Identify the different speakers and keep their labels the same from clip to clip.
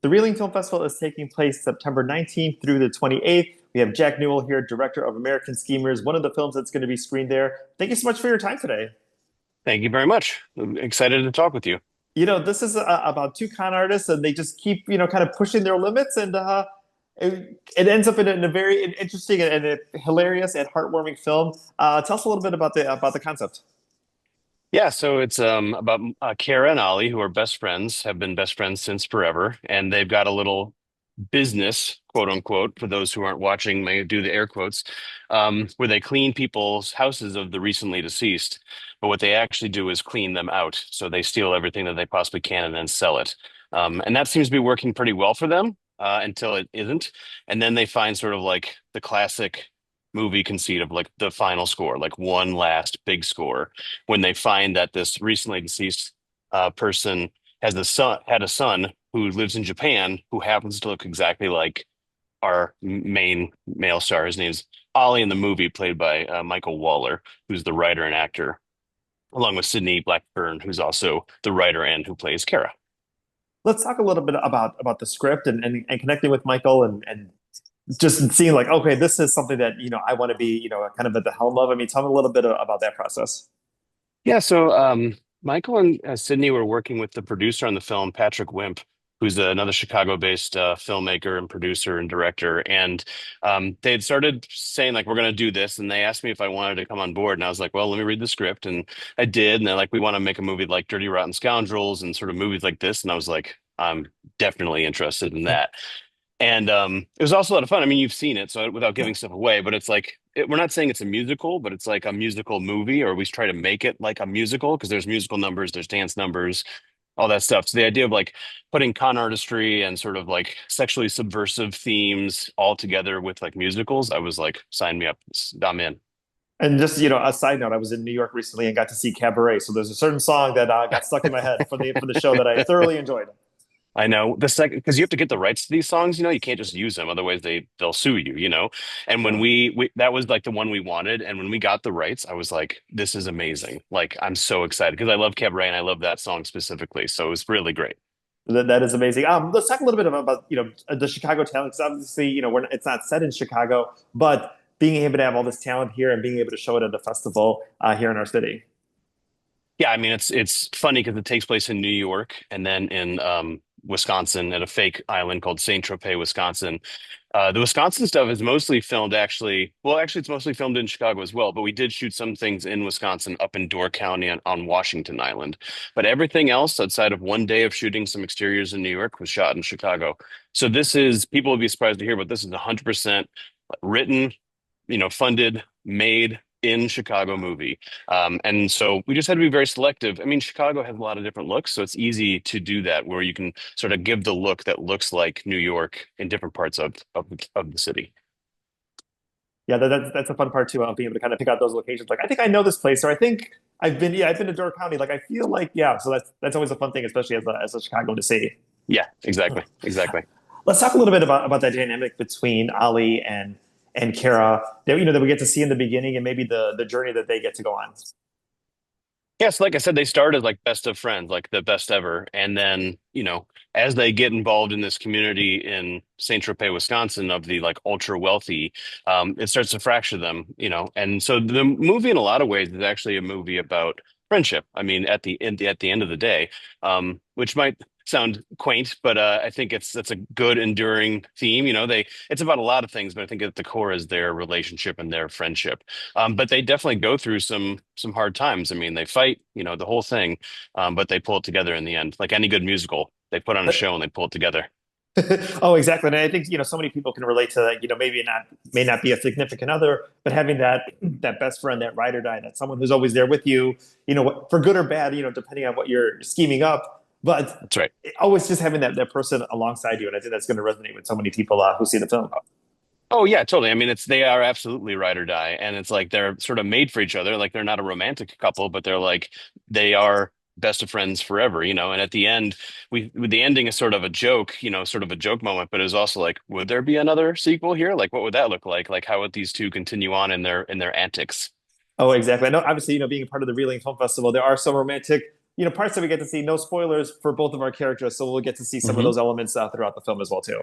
Speaker 1: The Reeling Film Festival is taking place September 19th through the 28th. We have Jack Newell here, director of American Schemers, one of the films that's going to be screened there. Thank you so much for your time today.
Speaker 2: Thank you very much. I'm excited to talk with you.
Speaker 1: This is about two con artists, and they just keep, kind of pushing their limits, and it ends up in a very interesting and a hilarious and heartwarming film. Tell us a little bit about the concept.
Speaker 2: Yeah, so it's about Kara and Ollie, who are best friends, have been best friends since forever, and they've got a little business, quote unquote, for those who aren't watching, may do the air quotes, where they clean people's houses of the recently deceased. But what they actually do is clean them out. So they steal everything that they possibly can and then sell it. And that seems to be working pretty well for them until it isn't. And then they find sort of like the classic movie conceit of like the final score, like one last big score, when they find that this recently deceased person had a son who lives in Japan who happens to look exactly like our main male star. His name's Ollie in the movie, played by Michael Waller, who's the writer and actor, along with Sydney Blackburn, who's also the writer and who plays Kara.
Speaker 1: Let's talk a little bit about the script and connecting with Michael and just seeing like, okay, this is something that, I want to be, kind of at the helm of. I mean, tell me a little bit about that process.
Speaker 2: Yeah, so Michael and Sydney were working with the producer on the film, Patrick Wimp, who's another Chicago-based filmmaker and producer and director. And they had started saying like, we're going to do this, and they asked me if I wanted to come on board, and I was like, well, let me read the script, and I did. And they're like, we want to make a movie like Dirty Rotten Scoundrels and sort of movies like this, and I was like, I'm definitely interested in that. And it was also a lot of fun. I mean, you've seen it, so without
Speaker 1: Yeah.
Speaker 2: giving stuff away, but it's like we're not saying it's a musical, but it's like a musical movie, or we try to make it like a musical because there's musical numbers, there's dance numbers, all that stuff. So the idea of like putting con artistry and sort of like sexually subversive themes all together with like musicals, I was like, sign me up. I'm in.
Speaker 1: And just, a side note, I was in New York recently and got to see Cabaret. So there's a certain song that got stuck in my head for the show that I thoroughly enjoyed.
Speaker 2: I know the second because you have to get the rights to these songs, you can't just use them, otherwise they'll sue you. And when
Speaker 1: Yeah.
Speaker 2: we that was like the one we wanted, and when we got the rights, I was like, this is amazing. Like I'm so excited because I love Cabaret and I love that song specifically. So it was really great.
Speaker 1: That is amazing. Let's talk a little bit about the Chicago talent. Because obviously, it's not set in Chicago, but being able to have all this talent here and being able to show it at a festival here in our city.
Speaker 2: Yeah, I mean it's funny because it takes place in New York and then in Wisconsin at a fake island called Saint Tropez, Wisconsin. The Wisconsin stuff is mostly filmed actually. Well, actually, it's mostly filmed in Chicago as well. But we did shoot some things in Wisconsin, up in Door County on Washington Island. But everything else outside of one day of shooting some exteriors in New York was shot in Chicago. So this is people would be surprised to hear, but this is 100% written, funded, made in Chicago movie. And so we just had to be very selective. I mean, Chicago has a lot of different looks, so it's easy to do that where you can sort of give the look that looks like New York in different parts of the city.
Speaker 1: Yeah, that's a fun part too, of being able to kind of pick out those locations. Like, I think I know this place, or I think I've been to Door County. Like, I feel like, yeah. So that's always a fun thing, especially as a Chicagoan to see.
Speaker 2: Yeah, exactly. Exactly.
Speaker 1: Let's talk a little bit about that dynamic between Ali and Kara that that we get to see in the beginning, and maybe the journey that they get to go on.
Speaker 2: Yes, like I said, they started like best of friends, like the best ever. And then, as they get involved in this community in Saint Tropez, Wisconsin, of the like ultra wealthy, it starts to fracture them. And so the movie, in a lot of ways, is actually a movie about friendship. I mean, at the end of the day, which might sound quaint, but I think that's a good enduring theme. It's about a lot of things, but I think at the core is their relationship and their friendship. But they definitely go through some hard times. I mean, they fight, the whole thing, but they pull it together in the end. Like any good musical, they put on a show and they pull it together.
Speaker 1: Oh, exactly. And I think, so many people can relate to that, maybe not, may not be a significant other, but having that best friend, that ride or die, that someone who's always there with you, for good or bad, depending on what you're scheming up. But
Speaker 2: That's right.
Speaker 1: always just having that person alongside you. And I think that's going to resonate with so many people who see the film.
Speaker 2: Oh yeah, totally. I mean, they are absolutely ride or die, and it's like they're sort of made for each other. Like they're not a romantic couple, but they are best of friends forever. And at the end, the ending is sort of a joke, sort of a joke moment, but it was also like, would there be another sequel here? Like, what would that look like? Like, how would these two continue on in their antics?
Speaker 1: Oh, exactly. I know, obviously, being a part of the Reeling Film Festival, there are some romantic parts that we get to see. No spoilers for both of our characters, so we'll get to see some of
Speaker 2: Hmm.
Speaker 1: those elements throughout the film as well too.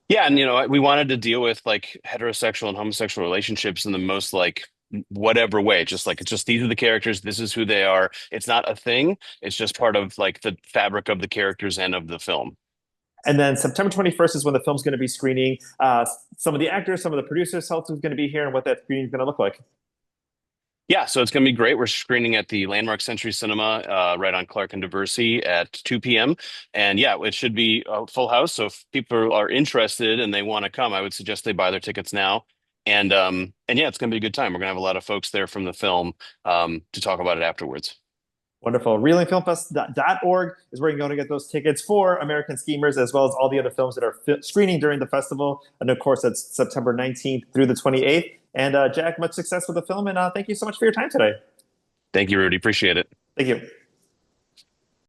Speaker 2: Yeah, and we wanted to deal with like heterosexual and homosexual relationships in the most like whatever way. Just like it's just these are the characters, this is who they are. It's not a thing. It's just part of like the fabric of the characters and of the film.
Speaker 1: And then September 21st is when the film's going to be screening. Some of the actors, some of the producers, help who's going to be here and what that screening is going to look like.
Speaker 2: Yeah, so it's going to be great. We're screening at the Landmark Century Cinema, right on Clark and Diversey at 2 p.m. And yeah, it should be a full house. So if people are interested and they want to come, I would suggest they buy their tickets now. And yeah, it's going to be a good time. We're going to have a lot of folks there from the film to talk about it afterwards.
Speaker 1: Wonderful. Reelingfilmfest.org is where you can go to get those tickets for American Schemers, as well as all the other films that are screening during the festival. And of course, that's September 19th through the 28th. And Jack, much success with the film. And thank you so much for your time today.
Speaker 2: Thank you, Rudy. Appreciate it.
Speaker 1: Thank you.